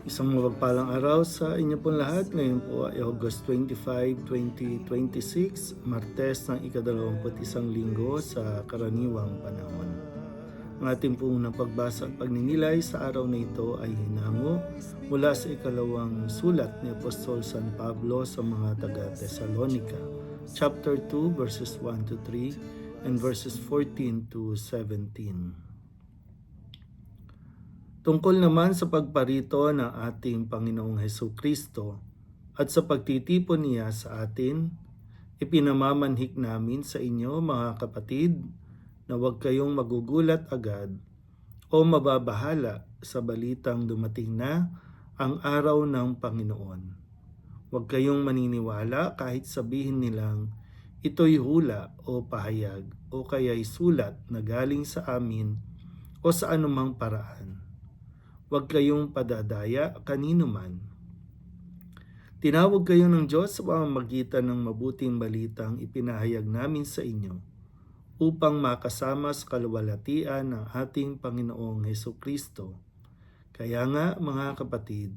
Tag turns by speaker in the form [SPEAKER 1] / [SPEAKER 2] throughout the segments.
[SPEAKER 1] Isang mapagpalang araw sa inyo pong lahat. Ngayon po ay August 25, 2026, Martes ng ika-21 linggo sa karaniwang panahon. Ang ating pong unang pagbasa at pagninilay sa araw na ito ay hinango mula sa ikalawang sulat ni Apostol San Pablo sa mga taga-Tesalonica, chapter 2, verses 1 to 3 and verses 14 to 17. Tungkol naman sa pagparito ng ating Panginoong Hesus Kristo at sa pagtitipon niya sa atin, ipinamamanhik namin sa inyo mga kapatid na huwag kayong magugulat agad o mababahala sa balitang dumating na ang araw ng Panginoon. Huwag kayong maniniwala kahit sabihin nilang ito'y hula o pahayag o kaya'y sulat na galing sa amin o sa anumang paraan. Huwag kayong padadaya kanino man. Tinawag kayo ng Diyos sa pamamagitan ng mabuting balitang ipinahayag namin sa inyo upang makasama sa kaluwalhatian ng ating Panginoong Hesukristo. Kaya nga mga kapatid,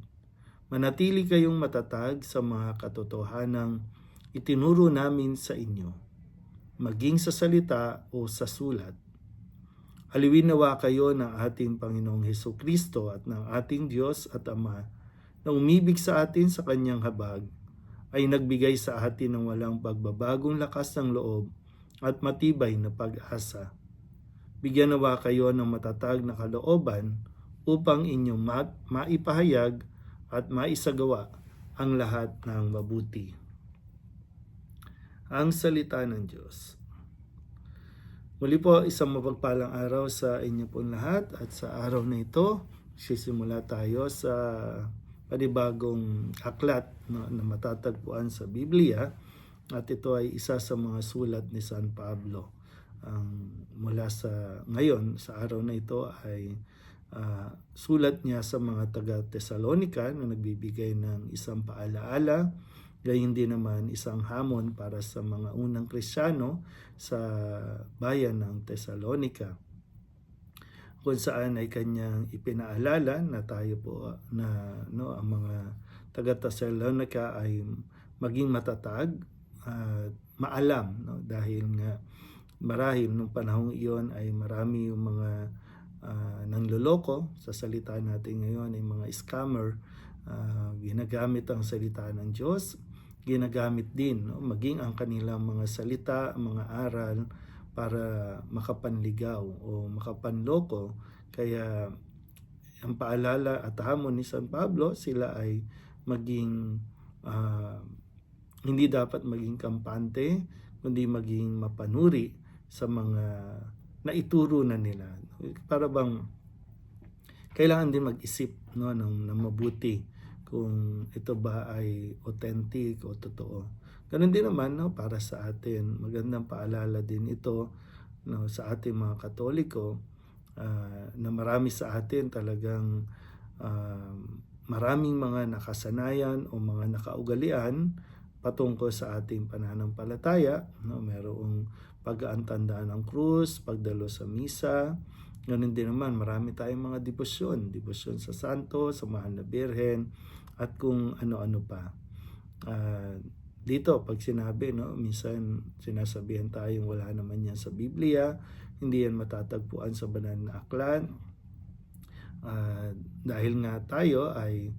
[SPEAKER 1] manatili kayong matatag sa mga katotohanang itinuro namin sa inyo, maging sa salita o sa sulat. Aliwin nawa kayo ng ating Panginoong Hesukristo at ng ating Diyos at Ama na umibig sa atin sa kanyang habag ay nagbigay sa atin ng walang pagbabagong lakas ng loob at matibay na pag-asa. Bigyan nawa kayo ng matatag na kalooban upang inyong maipahayag at maisagawa ang lahat ng mabuti. Ang salita ng Diyos. Muli po, isang mapagpalang araw sa inyo po lahat at sa araw na ito, sisimula tayo sa panibagong aklat na matatagpuan sa Biblia at ito ay isa sa mga sulat ni San Pablo. Mula sa ngayon, sa araw na ito ay sulat niya sa mga taga-Tesalonica na nagbibigay ng isang paalaala, gayon din naman isang hamon para sa mga unang Kristiyano sa bayan ng Tesalonica, kung saan ay kanyang ipinaalala na tayo po na ang mga taga-Tesalonica ay maging matatag at maalam, dahil nga marahil nung panahong iyon ay marami yung mga nangloloko. Sa salita natin ngayon ay mga scammer, ginagamit ang salita ng Diyos, ginagamit din maging ang kanilang mga salita, mga aral para makapanligaw o makapanloko. Kaya ang paalala at hamon ni San Pablo, sila ay maging hindi dapat maging kampante, kundi maging mapanuri sa mga naituro na nila. Para bang kailangan din mag-isip ng mabuti kung ito ba ay authentic o totoo. Ganun din naman para sa atin. Magandang paalala din ito sa ating mga Katoliko, na marami sa atin talagang maraming mga nakasanayan o mga nakaugalian patungkol sa ating pananampalataya. Merong pag-aantanda ng krus, pagdalo sa misa. Ganun din naman, marami tayong mga debosyon sa santo, sa mahal na birhen, at kung ano-ano pa. Dito, pag sinabi, minsan sinasabihan tayong wala naman yan sa Biblia, hindi yan matatagpuan sa banal na aklat. Dahil nga tayo ay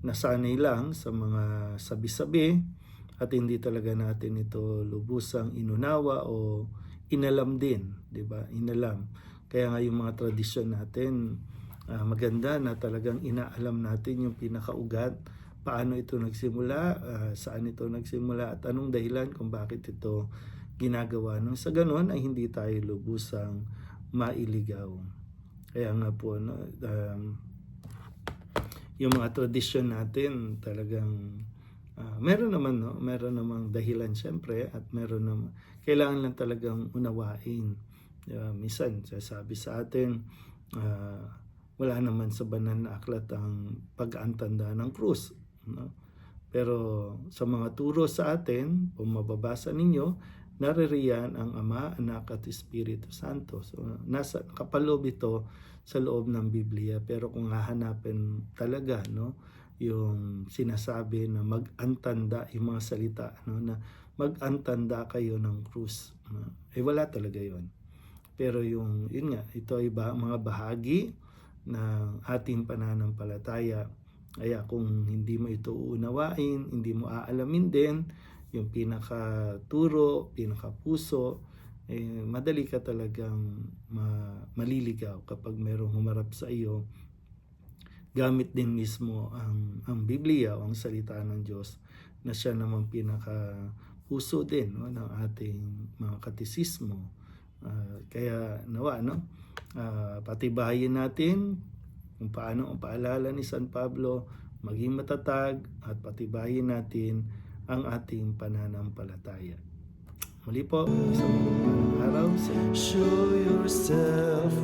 [SPEAKER 1] nasanay lang sa mga sabi-sabi at hindi talaga natin ito lubusang inunawa o inalam din, di ba? Inalam. Kaya nga yung mga tradisyon natin, maganda na talagang inaalam natin yung pinakaugat, paano ito nagsimula, saan ito nagsimula, at anong dahilan kung bakit ito ginagawa. Nung sa ganon ay hindi tayo lubusang mailigaw. Kaya nga po, yung mga tradisyon natin talagang meron namang dahilan siyempre, at meron naman, kailangan lang talagang unawain. Minsan sasabi sa atin, wala naman sa banal na aklat ang pag-aantanda ng krus, Pero sa mga turo sa atin, kung mababasa ninyo, naririyan ang Ama, Anak at Espiritu Santo. So, nakapaloob ito sa loob ng Biblia. Pero kung hahanapin talaga, no, yung sinasabi na mag-antanda, yung mga salita, no, na mag-antanda kayo ng krus, wala talaga yon. Pero yun nga, ito ay mga bahagi ng ating pananampalataya. Kaya kung hindi mo ito uunawain, hindi mo aalamin din yung pinakaturo, pinakapuso, madali ka talagang maliligaw kapag merong humarap sa iyo gamit din mismo ang Biblia o ang salita ng Diyos na siya naman pinakapuso din, no, ng ating mga katisismo. Kaya nawa, no, patibayin natin kung paano ang paalala ni San Pablo, maging matatag at patibayin natin ang ating pananampalataya. Muli po, isang magandang araw sa inyo.
[SPEAKER 2] Show yourself